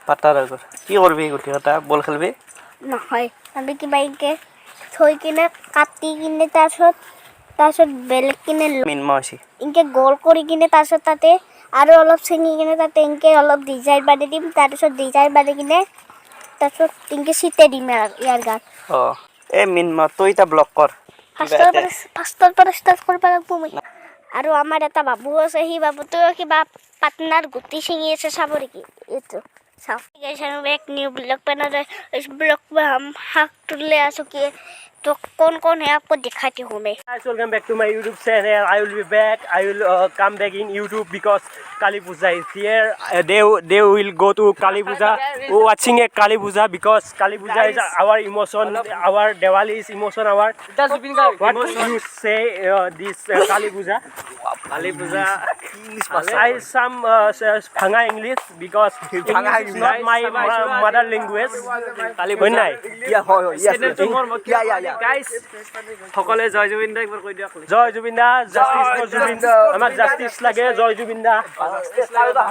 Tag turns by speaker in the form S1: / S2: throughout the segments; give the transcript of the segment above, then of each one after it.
S1: পাতাৰ আগত কি কৰবি গুটি কটা বল খেলবি
S2: নহয় আমি কিবা ইনকে থৈ কিনে কাটি কিনে তাৰপিছত বেলেগ কিনে
S1: মিনমা হৈছে
S2: ইনকে গোল কৰি কিনে তাৰপিছত তাতে আৰু অলপ চিঙি কিনে তাতে ইনকে অলপ ডিজাইন বান্ধি দিম তাৰপিছত ডিজাইন বান্ধি কিনে তাৰপিছত ইনকে চিটে দিম ইয়াৰ গাত
S1: এই মিনমা তই এটা ব্লক কৰ
S2: ফাৰ্ষ্টৰ পৰা ষ্টাৰ্ট কৰিব লাগিব মই আৰু আমাৰ এটা বাবু আছে সি বাবুটোও কিবা পাটনাৰ গুটি ছিঙি আছে চাব নেকি এইটো চাও गाइस हम एक न्यू ब्लॉग बना रहे इस ब्लॉग में हम हाथ टुल्ले आ चुके हैं तो कौन है आपको दिखाती हूँ मैं
S3: Guys, welcome back to my YouTube channel. I will be back. I will come back in YouTube because Kali Puja is here. They will go to Kali Puja, watching a Kali Puja because Kali Puja is our emotion. Our Diwali is emotion. What you say this Kali Puja? Kali Puja. I some Phanga English because English is not my mother language. Kali Puja. Yeah. Guys. সকলে জয় জুবিন দা একবার কই দিয়া জয় জুবিন দা justice for Zubeen আমাক justice লাগে জয় জুবিন দা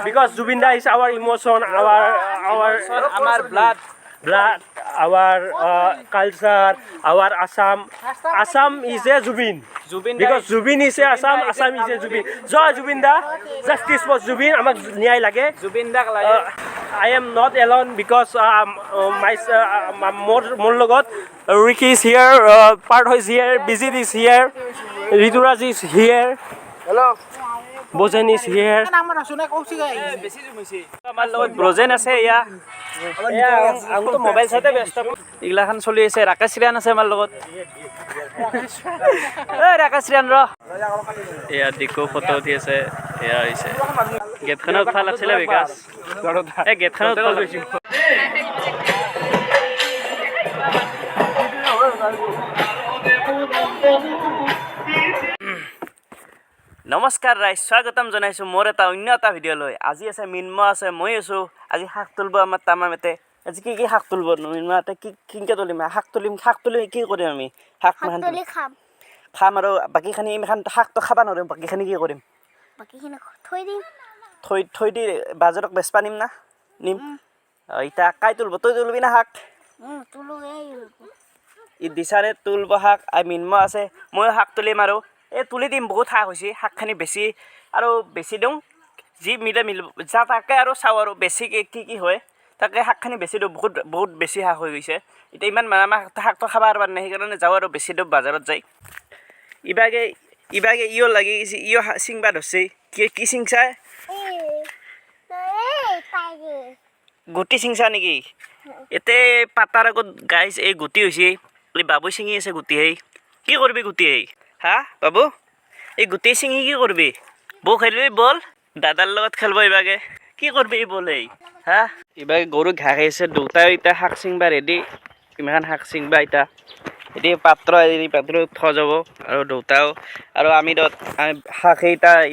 S3: বিকজ জুবিন দা is our emotion our blood our culture our assam is a jubin because jubin is a assam is a jubin joi jubin da justice for jubin amak nyai lage jubin da lage I am not alone because more logot Ricky is here, Partho is here, Bizit is here, Rituraj is here. Hello. Bojan is here. আমার লগত ব্রজেন আছে ইয়া আমি তো mobile চাইতে ব্যস্ত ইগলাখান চলি আছে রাকেশ ৰিয়ান আছে আমাৰ লগত এই ৰাকেশ ৰিয়ান ৰ এয়া দিকো ফটো উঠি আছে এয়া হৈছে গেটখনত উঠা লাগছিলে বিকাশ এই গেটখনত উঠা লৈছো নমস্কাৰ ৰাইজ স্বাগতম জনাইছোঁ মোৰ এটা অন্য এটা ভিডিঅ' লৈ আজি আছে মিনমা আছে মই আছোঁ আজি শাক তুলিব আমাৰ তামামতে আজি কি শাক তুলিব মিনমাতে কিনকে তুলিম শাক তুলি কি কৰিম আমি শাক খাম আৰু বাকীখিনি ইমান শাকটো খাব নোৱাৰিম বাকীখিনি কি কৰিম
S2: বাকীখিনি থৈ দিম
S1: থৈ দি বাজাৰক বেচবা নিম এতিয়া কাই তুলিব তই তুলিবি না শাক ই দিচাৰে তুলিব শাক মিনমা আছে ময়ো শাক তুলিম আৰু এই তুলি দিম বহুত শাক হৈছে শাকখিনি বেছি আৰু বেছি দিওঁ যি মিলে যা তাকে আৰু চাওঁ আৰু বেছি কি হয় তাকে শাকখিনি বেছি দিওঁ বহুত বেছি শাক হৈ গৈছে এতিয়া ইমান আমাৰ শাকটো খাব পাৰা নাই সেইকাৰণে যাওঁ আৰু বেছি দিওঁ বজাৰত যাই ইবাগে ইও লাগি গৈছে ইও চিংবা ধৰছে কি চিংচা গুটি চিংচা নেকি এতে পাতাৰ আগত গাইছ এই গুটি হৈছে এই বাবু চিঙি আছে গুটি কি কৰিবি গুটি হা বাবু এই গুটি চিঙি কি কৰবি বৌ খেলিবি বল দাদাৰ লগত খেলব ইবাগে কি কৰবি বল হা ইবাগে গৰু ঘাঁহ খাইছে দুটাও এতিয়া শাক চিংবা ৰেডি ইমান শাক চিংবা এতিয়া পাত্ৰ থোৱা যাব আৰু দুটাও আৰু আমি শাক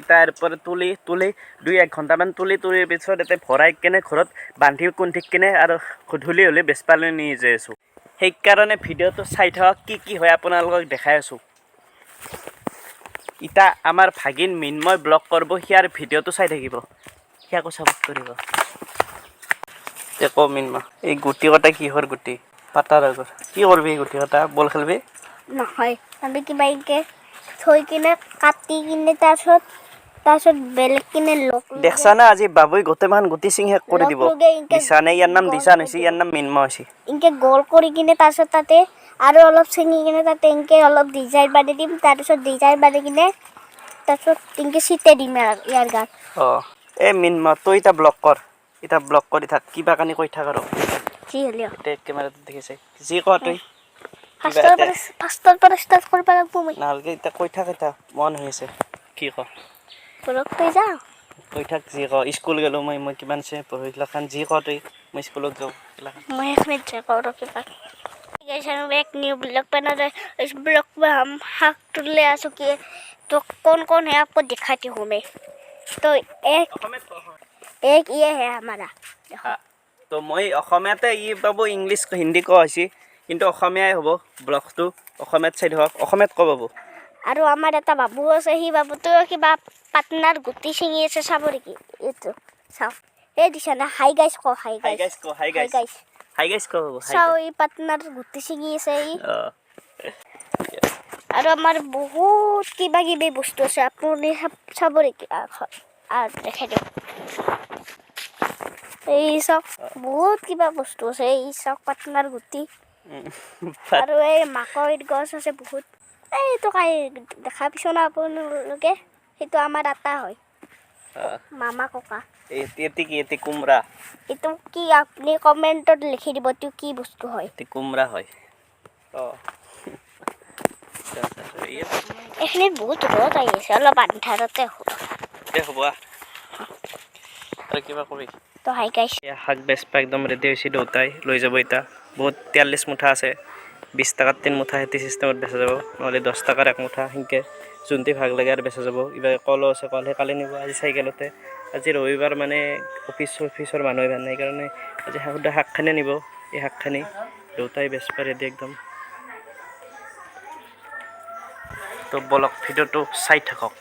S1: ইটাৰ পৰা তুলি 2-1 ঘণ্টামান তুলিৰ পিছত ইয়াতে ভৰাই কেনে ঘৰত বান্ধি কুণ্ঠিক কেনে আৰু গধূলি হ'লে বেচপালৈ নি যাই আছোঁ সেইকাৰণে ভিডিঅ'টো চাই থাকক কি হয় আপোনালোকক দেখাই আছোঁ ইটা আমাৰ ভাগিন মিনময় ব্লগ কৰিব সিয়াৰ ভিডিঅ'টো চাই থাকিব সিয়াকো ছাপোৰ্ট কৰিব একো মিনমা এই গুটি কটা কিহৰ গুটি পাতাৰ আগত কি কৰবি গুটি কটা বল খেলবি
S2: নহয় আমি কিবা ইনকে থৈ কিনে কাটি কিনে তাৰপিছত বেলেগ কিনে
S1: দেখছা না আজি বাবুই গোটেইমান গুটি চিং শেষ কৰি দিব দিছানে ইয়াৰ নাম দিছান হৈছে ইয়াৰ নাম মিনমা হৈছে
S2: ইনকে গোল কৰি কিনে তাৰপিছত তাতে আৰু অলপ চিঙি কিনে তাতে ইনকে অলপ ডিজাইন বান্ধি দিম তাৰপিছত ডিজাইন বান্ধি কিনে তাৰপিছত ইনকে চিটে দিম ইয়াৰ গাত
S1: এই মিনমা তই এটা ব্লগ কৰ কৰি থাক কিবা কানি কৈ থাক আৰু
S2: কি হলিও
S1: কেমেৰাটো দেখিছে যি কওঁ তই
S2: ফাৰ্ষ্টৰ পৰা ষ্টাৰ্ট কৰিব লাগিব মই
S1: নালগে এতিয়া কৈ থাক এটা মন হৈ আছে কি ক
S2: কৈ যা
S1: কৈ থাক যি ক স্কুল গ'লো মই কিমান আছে পঢ়িলাখান যি ক তই মই স্কুলত যাওঁ
S2: मैं इसमें जगह के पास गाइस हम एक न्यू ब्लॉग बना रहे इस ब्लॉग में हम हाथ टुल्ले आ चुके हैं तो कौन है आपको दिखाती हूँ मैं तो एक ये है हमारा
S1: तो मैं অসমীয়াতে ই বাবু ইংলিছ হিন্দী কোৱা হৈছে কিন্তু অসমীয়াই হ'ব ব্লগটো অসমীয়াত চাই থাকক অসমীয়াত ক বাবু
S2: আৰু আমাৰ এটা বাবু আছে সি বাবুটো কিবা পাটনাৰ গুটি ছিঙি আছে চাব নেকি এইটো চাও এই দিছা না হাই গাইছ ক হাই
S1: হাই
S2: গাইছ
S1: গাইছ ক হাই গাইছ হাই গাইছ ক
S2: চাও এই পাটনাৰ গুটি ছিঙি আছে এই
S1: অ
S2: আৰু আমাৰ বহুত কিবা কিবি বস্তু আছে আপুনি চাব নেকি আৰু দেখাই দিওঁ এই চাওক বহুত কিবা বস্তু আছে এই চাওক পাটনাৰ গুটি আৰু এই মাকৈৰ গছ আছে বহুত এইটো কাই দেখা পিছত না আপোনালোকে সেইটো আমাৰ আটা হয় মামা ককা
S1: এতি কি এতি কুমৰা
S2: এইটো কি আপুনি কমেণ্টত লিখি দিব এইটো কি বস্তু হয়
S1: এতি কুমৰা হয় অ
S2: এইখিনিত বহুত ৰ'দ আহি আছে অলপ আন্ধাৰতে
S1: হ'ব আৰু কিবা কবি
S2: তো হাই গাইছ
S1: শাক বেচপা একদম ৰেডি হৈছে দেউতাই লৈ যাব এতিয়া বহুত 43 মুঠা আছে 20 টাকাত 3 মুঠা হেতি চিষ্টেমত বেচা যাব নহ'লে 10 টাকাৰ এক মুঠা সেনকে যোনটি ভাগ লাগে আৰু বেচা যাব ইবাৰ কলো আছে কল সেই কালি নিব আজি চাইকেলতে আজি ৰবিবাৰ মানে অফিচৰ মানুহ ইমান নাই কাৰণে আজি শুদ্ধ শাকখানি নিব এই শাকখানি দেউতাই বেচপা ৰেডি একদম তো বলক ভিডিঅ'টো চাই থাকক